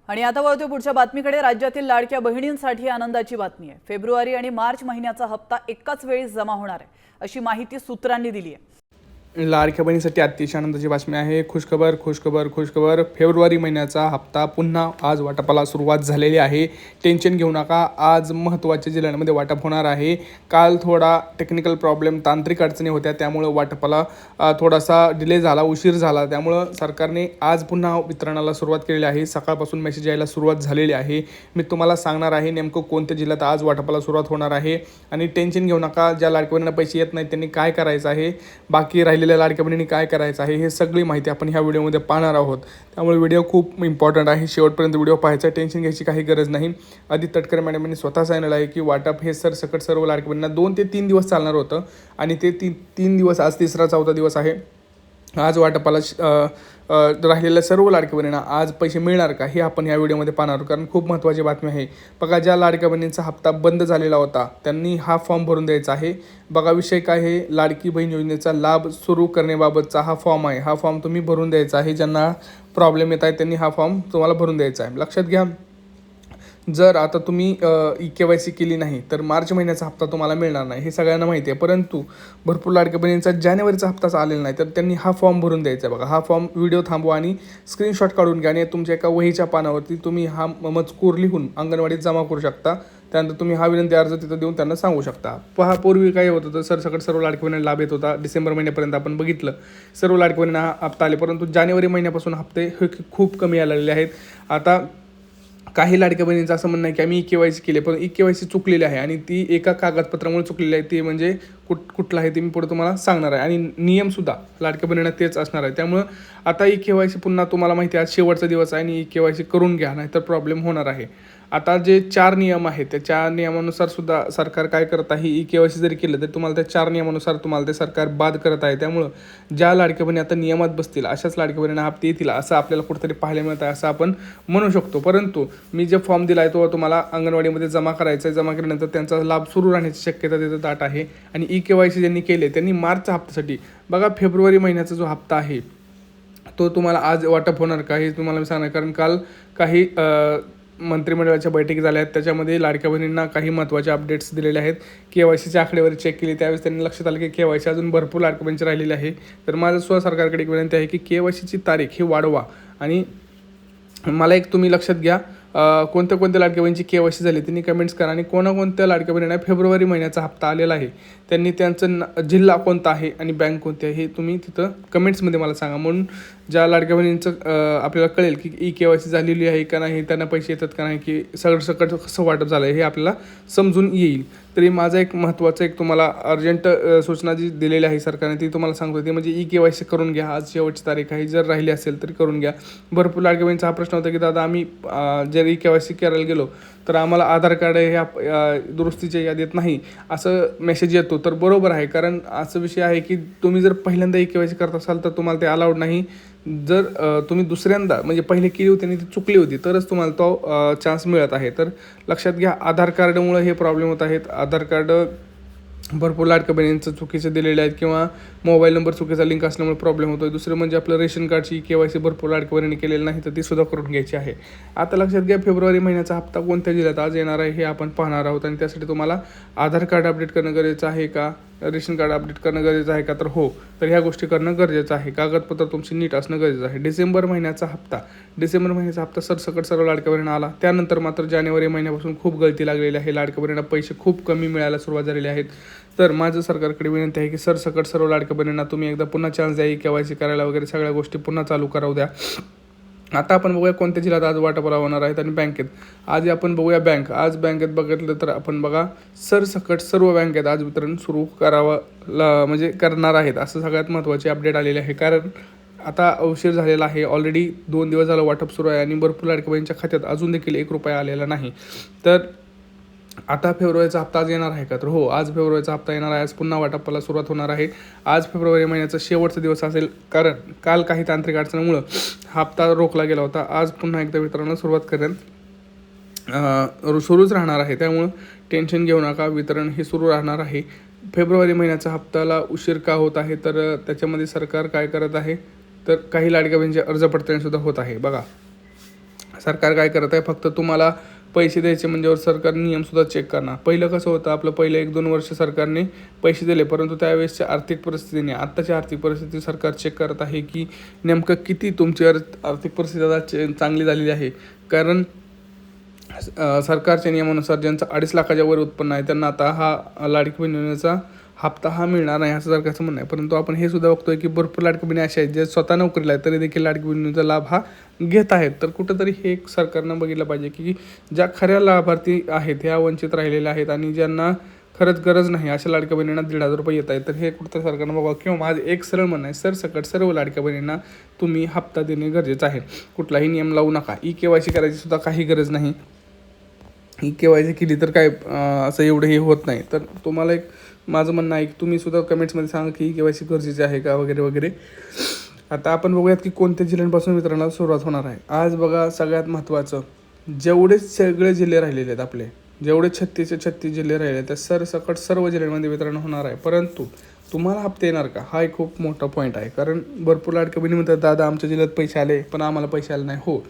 आणि आता वळतो पुढच्या बातमीकडे। राज्यातील लाडक्या बहिणींसाठी आनंदाची बातमी आहे। फेब्रुवारी आणि मार्च महिन्याचा हप्ता एकाच वेळी जमा होणार आहे, अशी माहिती सूत्रांनी दिली आहे। लाडक्या बहिणीसाठी अतिशय आनंदाची बातमी आहे। खुशखबर खुशखबर खुशखबर, फेब्रुवारी महिन्याचा हप्ता पुन्हा आज वाटपाला सुरुवात झालेली आहे। टेन्शन घेऊ नका, आज महत्त्वाच्या जिल्ह्यांमध्ये वाटप होणार आहे। काल थोडा टेक्निकल प्रॉब्लेम, तांत्रिक अडचणी होत्या, त्यामुळे वाटपाला थोडासा डिले झाला, उशीर झाला। त्यामुळे सरकारने आज पुन्हा वितरणाला सुरुवात केलेली आहे। सकाळपासून मेसेज यायला सुरुवात झालेली आहे। मी तुम्हाला सांगणार आहे नेमकं कोणत्या जिल्ह्यात आज वाटपाला सुरुवात होणार आहे। आणि टेन्शन घेऊ नका, ज्या लाडक्या बहिणींना पैसे येत नाहीत त्यांनी काय करायचं आहे, बाकी राहिलेल्या लाडक्या बहिणींनी काय करायचं आहे, हे सगळी माहिती आपण ह्या व्हिडिओमध्ये पाहणार आहोत। त्यामुळे व्हिडिओ खूप इम्पॉर्टंट आहे, शेवटपर्यंत व्हिडिओ पाहायचा, टेन्शन घ्यायची काही गरज नाही। आधी तटकरे मॅडमनी स्वतः सांगितलं आहे की वाटप हे सरसकट सर्व लाडक्या बहिणींना 2 ते 3 दिवस चालणार होतं आणि ते 3 दिवस, आज तिसरा चौथा दिवस आहे। आज वाटपाला राहिलेल्या सर्व लाडक्या बहिणींना आज पैसे मिळणार का, हे आपण या व्हिडिओमध्ये पाहणार आहोत, कारण खूप महत्त्वाची बातमी आहे। बघा, ज्या लाडक्या बहिणींचा हप्ता बंद झालेला होता त्यांनी हा फॉर्म भरून द्यायचा आहे। बघा, विषय काय आहे, लाडकी बहीण योजनेचा लाभ सुरू करण्याबाबतचा हा फॉर्म आहे। हा फॉर्म तुम्ही भरून द्यायचा आहे। ज्यांना प्रॉब्लेम येत आहे त्यांनी हा फॉर्म तुम्हाला भरून द्यायचा आहे। लक्षात घ्या, जर आता तुम्ही KYC केली नाही तर मार्च महिन्याचा हप्ता तुम्हाला मिळणार नाही, हे सगळ्यांना माहिती आहे। परंतु भरपूर लाडक्या बहिणींचा जानेवारीचा हप्ताच आलेला नाही, तर त्यांनी हा फॉर्म भरून द्यायचा आहे। बघा, हा फॉर्म व्हिडिओ थांबवा आणि स्क्रीनशॉट काढून घ्या आणि तुमच्या एका वहीच्या पानावरती तुम्ही हा मजकूर लिहून अंगणवाडीत जमा करू शकता। त्यानंतर तुम्ही हा विनंती अर्ज तिथं देऊन त्यांना सांगू शकता। पहा, पूर्वी काय होत होतं, सरसकट सर्व लाडक्या बहिणींना लाभ येत होता। डिसेंबर महिन्यापर्यंत आपण बघितलं सर्व लाडक्या बहिणींना हप्ता आले, परंतु जानेवारी महिन्यापासून हप्ते खूप कमी आलेले आहेत। आता काही लाडक्या बहिणींचं असं म्हणणं आहे की आम्ही KYC केले, पण KYC चुकलेली आहे आणि ती एका कागदपत्रामुळे चुकलेली आहे। ती म्हणजे कुठलं आहे ते मी पुढे तुम्हाला सांगणार आहे आणि नियमसुद्धा लाडक्या बहिणींना तेच असणार आहे। त्यामुळं आता KYC पुन्हा तुम्हाला माहिती आहे, आज शेवटचा दिवस आहे आणि KYC करून घ्या, नाहीतर प्रॉब्लेम होणार आहे। आता जे 4 नियम आहेत त्या 4 नियमानुसार सुद्धा सरकार काय करत आहे, KYC जरी केलं तरी तुम्हाला त्या 4 नियमानुसार तुम्हाला ते सरकार बाद करत आहे। त्यामुळं ज्या लाडक्या बहिणी आता नियमात बसतील अशाच लाडक्या बहिणींना हप्ते येतील असं आपल्याला कुठेतरी पाहायला मिळत आहे, असं आपण म्हणू शकतो। परंतु मी जे फॉर्म दिला आहे तो तुम्हाला अंगणवाडीमध्ये जमा करायचा आहे। जमा केल्यानंतर त्यांचा लाभ सुरू राहण्याची शक्यता तिथं दाट आहे। आणि KYC ज्यांनी केले त्यांनी मार्चच्या हप्त्यासाठी, बघा, फेब्रुवारी महिन्याचा जो हप्ता आहे तो तुम्हाला आज वाटप होणार का हे तुम्हाला मी सांगणार, कारण काल काही मंत्रिमंडळाच्या बैठकी झाल्या आहेत, त्याच्यामध्ये लाडक्या बहिणींना काही महत्त्वाचे अपडेट्स दिलेले आहेत। KYCच्या आकडेवारी चेक केली, त्यावेळेस त्यांनी लक्षात आलं की KYC अजून भरपूर लाडक्या बहिणींची राहिलेली आहे। तर माझं सुद्धा सरकारकडे एक विनंती आहे की KYCची तारीख ही वाढवा। आणि मला एक तुम्ही लक्षात घ्या, कोणत्या लाडक्या बहिणींची KYC झाली त्यांनी कमेंट्स करा आणि कोणत्या लाडक्या बहिणींना फेब्रुवारी महिन्याचा हप्ता आलेला आहे त्यांनी त्यांचं जिल्हा कोणता आहे आणि बँक कोणती आहे हे तुम्ही तिथं कमेंट्समध्ये मला सांगा। म्हणून ज्या लाडक्या बहिणींचं आपल्याला कळेल की KYC झालेली आहे का नाही, त्यांना पैसे येतात का नाही, की सरसकट कसं वाटप झालं आहे हे आपल्याला समजून येईल। तरी माझा एक महत्त्वाचं तुम्हाला अर्जंट सूचना जी दिलेली आहे सरकारने ती तुम्हाला सांगतो, ती म्हणजे KYC करून घ्या। आज शेवटची तारीख आहे, जर राहिली असेल तरी करून घ्या। भरपूर लाडक्या बहिणींचा हा प्रश्न होता की दादा आम्ही जर KYC करायला गेलो तर आम्हाला आधार कार्ड ह्या दुरुस्तीच्या यादीत नाही असं मेसेज येतो। तर बरोबर आहे, कारण असं विषय आहे की तुम्ही जर पहिल्यांदा KYC करत असाल तर तुम्हाला ते अलाउड नाही। जर तुम्ही दुसऱ्यांदा म्हणजे पहिले केली होती आणि ती चुकली होती तरच तुम्हाला तो चान्स मिळत आहे। तर लक्षात घ्या, आधार कार्डमुळे हे प्रॉब्लेम होत आहेत। आधार कार्ड भरपूर लाडक्या बहिणींचं चुकीचे दिलेले आहेत किंवा मोबाईल नंबर चुकीचा लिंक असल्यामुळे प्रॉब्लेम होतो आहे। दुसरं म्हणजे आपलं रेशन कार्डची KYC भरपूर लाडक्या बहिणींनी केलेलं नाही, तर ती सुद्धा करून घ्यायची आहे। आता लक्षात घ्या, फेब्रुवारी महिन्याचा हप्ता कोणत्या जिल्ह्यात आज येणार आहे हे आपण पाहणार आहोत आणि त्यासाठी तुम्हाला आधार कार्ड अपडेट करणं गरजेचं आहे का, रेशन कार्ड अपडेट करणं गरजेचं आहे का, तर हो, तर ह्या गोष्टी करणं गरजेचं आहे। कागदपत्र तुमची नीट असणं गरजेचं आहे। डिसेंबर महिन्याचा हप्ता सरसकट सर्व लाडक्या बहिणींना आला। त्यानंतर मात्र जानेवारी महिन्यापासून खूप गळती लागलेली आहे, लाडक्या बहिणींना पैसे खूप कमी मिळायला सुरुवात झालेली आहेत। तर माझं सरकारकडे विनंती आहे की सरसकट सर्व लाडक्या बहिणींना तुम्ही एकदा पुन्हा चान्स द्या, KYC करायला वगैरे सगळ्या गोष्टी पुन्हा चालू करावं द्या। आता आपण बघूया कोणत्या जिल्ह्यात आज वाटपाला होणार आहेत आणि बँकेत। आज आपण बघूया बँक। आज बँकेत बघितलं तर आपण बघा, सरसकट सर्व बँकेत आज वितरण सुरू म्हणजे करणार आहेत, असं सगळ्यात महत्त्वाचे अपडेट आलेले आहे। कारण आता उशीर झालेला आहे, ऑलरेडी 2 दिवस झालं वाटप सुरू आहे आणि भरपूर लाडक्या बहिणींच्या खात्यात अजून देखील 1 रुपया आलेला नाही। तर आता फेब्रुवारीचा हप्ता आज येणार आहे का, तर हो, आज फेब्रुवारीचा हप्ता येणार आहे। आज पुन्हा वाटपाला सुरुवात होणार आहे। आज फेब्रुवारी महिन्याचा शेवटचा दिवस असेल, कारण काल काही तांत्रिक अडचणीमुळं हप्ता रोखला गेला होता। आज पुन्हा एकदा वितरणाला सुरुवात सुरूच राहणार आहे। त्यामुळं टेन्शन घेऊ नका, वितरण हे सुरू राहणार आहे। फेब्रुवारी महिन्याचा हप्त्याला उशीर का होत आहे, तर त्याच्यामध्ये सरकार काय करत आहे, तर काही लाडक्या बहिणींचे अर्ज पडताळणीसुद्धा होत आहे। बघा, सरकार काय करत आहे, फक्त तुम्हाला पैसे द्यायचे म्हणजे सरकार नियमसुद्धा चेक करणार. पहिलं कसं होतं, आपलं पहिलं 1-2 वर्ष सरकारने पैसे दिले, परंतु त्यावेळेसच्या आर्थिक परिस्थितीने आत्ताची आर्थिक परिस्थिती सरकार चेक करत आहे की नेमकं किती तुमची आर्थिक परिस्थिती आता चांगली झालेली आहे. कारण सरकारच्या नियमानुसार ज्यांचं 2.5 लाखाच्या वर उत्पन्न आहे त्यांना आता हा लाडकी बहीण योजनेचा हप्ता हा मिळणार नाही असं सरकारचं म्हणणं आहे. परंतु आपण हे सुद्धा बघतोय की भरपूर लाडकी बहिणी अशा आहेत जे स्वतः नोकरीला आहेत तरी देखील लाडकी बहीण योजनेचा लाभ हा घेत आहेत. तर कुठंतरी हे एक सरकारनं बघितलं पाहिजे की ज्या खऱ्या लाभार्थी आहेत ह्या वंचित राहिलेल्या आहेत आणि ज्यांना खरंच गरज नाही अशा लाडक्या बहिणींना 1,500 रुपये येत आहेत. तर हे कुठं सरकारनं बघा. किंवा माझं एक सरळ म्हणणं आहे, सरसकट सर्व लाडक्या बहिणींना तुम्ही हप्ता देणे गरजेचं आहे. कुठलाही नियम लावू नका. KYC करायची सुद्धा काही गरज नाही. KYC केली तर काय असं एवढं हे होत नाही. तर तुम्हाला एक माझं म्हणणं आहे की तुम्ही सुद्धा कमेंट्समध्ये सांगा की KYC गरजेचे आहे का वगैरे वगैरे. आता आपण बघूयात की कोणत्या जिल्ह्यांपासून वितरणाला सुरुवात होणार आहे. आज बघा सगळ्यात महत्त्वाचं, जेवढे सगळे जिल्हे राहिलेले आहेत आपले, जेवढे 36 जिल्हे राहिले त्या सरसकट सर्व जिल्ह्यांमध्ये वितरण होणार आहे. परंतु तुम्हाला हप्ते येणार का, हा एक खूप मोठा पॉईंट आहे. कारण भरपूर लाडक्या बहिणी म्हणतात दादा आमच्या जिल्ह्यात पैसे आले पण आम्हाला पैसे आले नाही. हो,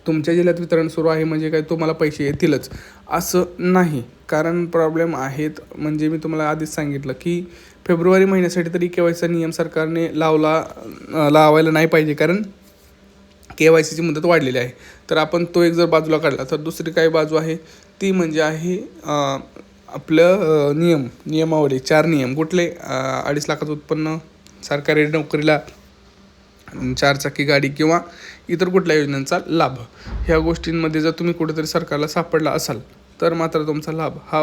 तुमच्या जिल्ह्यात वितरण सुरू आहे म्हणजे काय तुम्हाला पैसे येतीलच असं नाही. कारण प्रॉब्लेम आहेत. म्हणजे मी तुम्हाला आधीच सांगितलं की फेब्रुवारी महिन्यासाठी तरी KYCचा नियम सरकारने लावायला नाही पाहिजे, कारण KYCची मुदत वाढलेली आहे. तर आपण तो एक जर बाजूला काढला तर दुसरी काही बाजू आहे ती म्हणजे आहे आपलं नियमावली. 4 नियम कुठले, 2.5 लाखाचं उत्पन्न, सरकारी नोकरीला, 4 चाकी गाडी किंवा इतर कुठल्या योजनांचा लाभ. ह्या गोष्टींमध्ये जर तुम्ही कुठेतरी सरकारला सापडला असाल तर मात्र तुमचा लाभ हा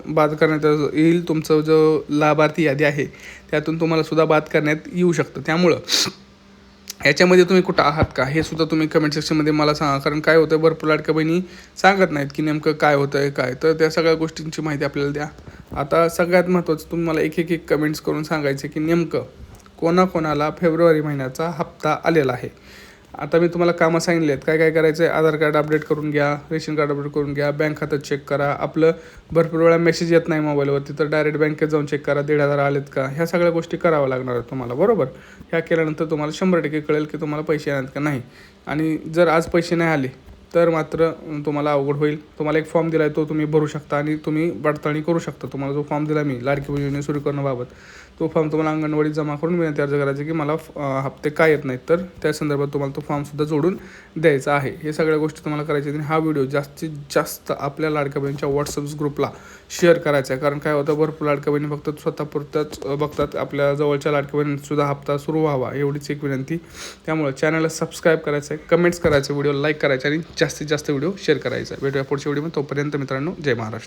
बाद करण्यात येईल. तुमचं जो लाभार्थी यादी आहे त्यातून तुम्हाला सुद्धा बाद करण्यात येऊ शकतं. त्यामुळं ह्याच्यामध्ये तुम्ही कुठं आहात का हे सुद्धा तुम्ही कमेंट सेक्शनमध्ये मला सांगा. कारण काय होतं, भरपूर लाडक्या बहिणी सांगत नाहीत की नेमकं काय होतं आहे काय. तर त्या सगळ्या गोष्टींची माहिती आपल्याला द्या. आता सगळ्यात महत्त्वाचं तुम्ही मला एक कमेंट्स करून सांगायचं की नेमकं कोणाकोणाला फेब्रुवारी महिन्याचा हप्ता आलेला आहे. आता मी तुम्हाला कामं सांगितले आहेत. काय करायचं आहे, आधार कार्ड अपडेट करून घ्या, रेशन कार्ड अपडेट करून घ्या, बँक खातं चेक करा. आपलं भरपूर वेळा मेसेज येत नाही मोबाईलवरती तर डायरेक्ट बँकेत जाऊन चेक करा 1,500 आलेत का. ह्या सगळ्या गोष्टी कराव्या लागणार आहेत तुम्हाला, बरोबर. ह्या केल्यानंतर तुम्हाला 100% कळेल की तुम्हाला पैसे येणार का नाही. आणि जर आज पैसे नाही आले तर मात्र तुम्हाला अवघड होईल. तुम्हाला एक फॉर्म दिला आहे तो तुम्ही भरू शकता आणि तुम्ही पडताळणी करू शकता. तुम्हाला जो फॉर्म दिला मी लाडकी बहीण योजना सुरू करण्याबाबत, तो फॉर्म तुम्हाला अंगणवाडीत जमा करून विनंती अर्ज करायचे की मला हप्ते काय येत नाहीत. तर त्या संदर्भात तुम्हाला तो फॉर्मसुद्धा जोडून द्यायचा आहे. हे सगळ्या गोष्टी तुम्हाला करायच्या आहेत. आणि हा व्हिडिओ जास्तीत जास्त आपल्या लाडक्या बहिणीच्या व्हॉट्सअप ग्रुपला शेअर करायचा आहे. कारण काय होतं, भरपूर लाडक्या बहिणी फक्त स्वतःपुरतंच बघतात. आपल्या जवळच्या लाडक्या बहिणींसुद्धा हप्ता सुरू व्हावा एवढीच एक विनंती. त्यामुळे चॅनलला सबस्क्राईब करायचं आहे, कमेंट्स करायचं, व्हिडिओ लाईक करायचे आणि जास्तीत जास्त व्हिडिओ शेअर करायचा. भेटूया पुढच्या व्हिडिओमध्ये. तोपर्यंत मित्रांनो, जय महाराष्ट्र.